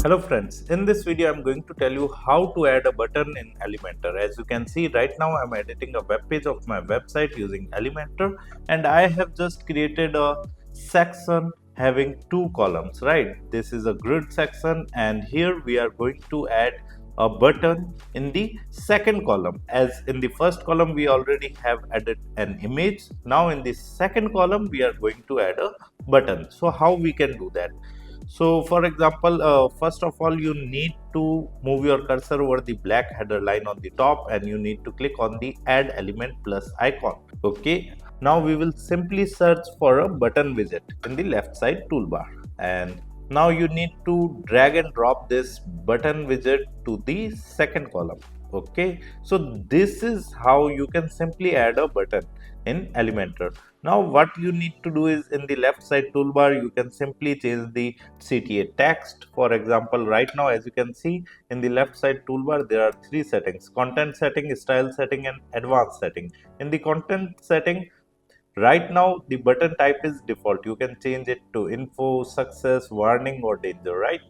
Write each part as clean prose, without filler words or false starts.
Hello friends, in this video I'm going to tell you how to add a button in Elementor. As you can see right now I'm editing a web page of my website using Elementor, and I have just created a section having two columns, right? This is a grid section, and here we are going to add a button in the second column. As in the first column we already have added an image, now in the second column we are going to add a button. So how we can do that? So for example, first of all you need to move your cursor over the black header line on the top, and you need to click on the add element plus icon. Okay, now we will simply search for a button widget in the left side toolbar, and now you need to drag and drop this button widget to the second column. Okay, so this is how you can simply add a button in Elementor. Now what you need to do is, in the left side toolbar you can simply change the CTA text. For example, right now as you can see in the left side toolbar there are three settings: content setting, style setting and advanced setting. In the content setting, right now the button type is default. You can change it to info, success, warning or danger, right?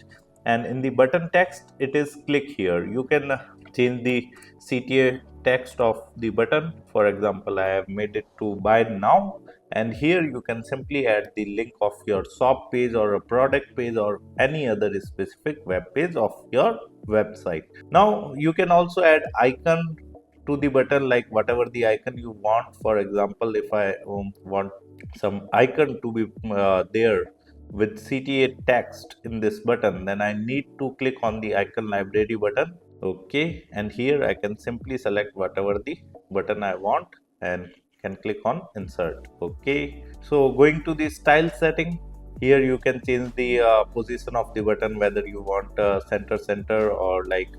And in the button text it is click here. You can change the CTA text of the button. For example, I have made it to buy now, and here you can simply add the link of your shop page or a product page or any other specific web page of your website. Now you can also add icon to the button, like whatever the icon you want. For example, if I want some icon to be there with CTA text in this button, then I need to click on the icon library button. Okay, and here I can simply select whatever the button I want and can click on insert. Okay, so going to the style setting, here you can change the position of the button, whether you want center or like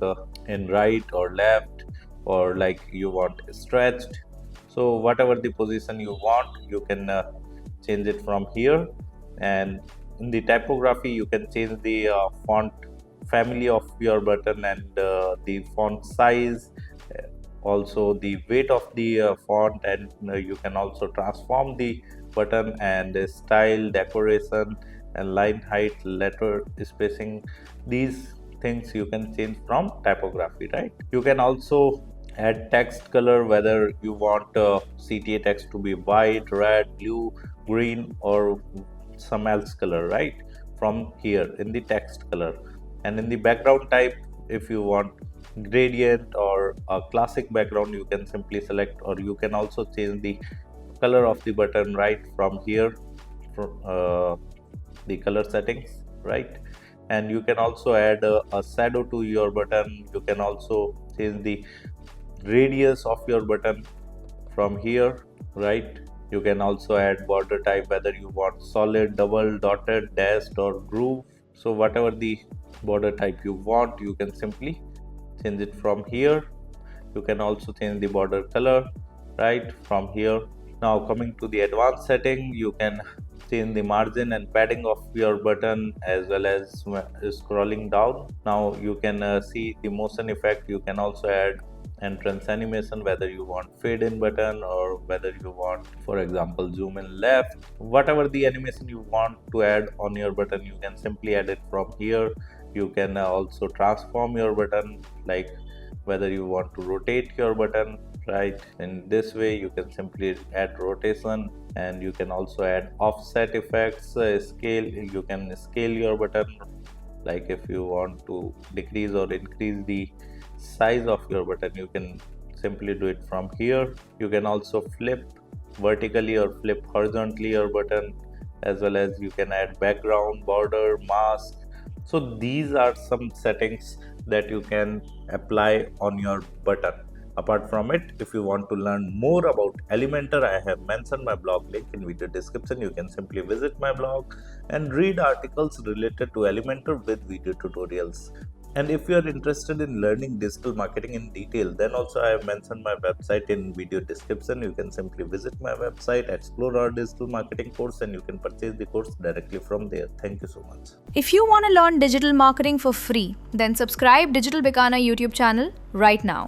in right or left, or like you want stretched. So whatever the position you want, you can change it from here. And in the typography you can change the font family of your button and the font size, also the weight of the font, and you can also transform the button and style, decoration and line height, letter spacing. These things you can change from typography, right? You can also add text color, whether you want CTA text to be white, red, blue, green or some else color, right? From here in the text color. And in the background type, if you want gradient or a classic background, you can simply select, or you can also change the color of the button right from here, from the color settings, right? And you can also add a shadow to your button. You can also change the radius of your button from here, right? You can also add border type, whether you want solid, double, dotted, dashed or groove. So whatever the border type you want, you can simply change it from here. You can also change the border color right from here. Now coming to the advanced setting, you can change the margin and padding of your button as well as scrolling down. Now you can see the motion effect. You can also add entrance animation, whether you want fade in button or whether you want, for example, zoom in left. Whatever the animation you want to add on your button, you can simply add it from here. You can also transform your button, like whether you want to rotate your button, right? In this way you can simply add rotation, and you can also add offset effects, scale. You can scale your button, like if you want to decrease or increase the size of your button, you can simply do it from here. You can also flip vertically or flip horizontally your button, as well as you can add background, border, mask. So these are some settings that you can apply on your button. Apart from it, if you want to learn more about Elementor, I have mentioned my blog link in video description. You can simply visit my blog and read articles related to Elementor with video tutorials. And if you are interested in learning digital marketing in detail, then also I have mentioned my website in video description. You can simply visit my website, explore our digital marketing course, and you can purchase the course directly from there. Thank you so much. If you want to learn digital marketing for free, then subscribe Digital Bikana YouTube channel right now.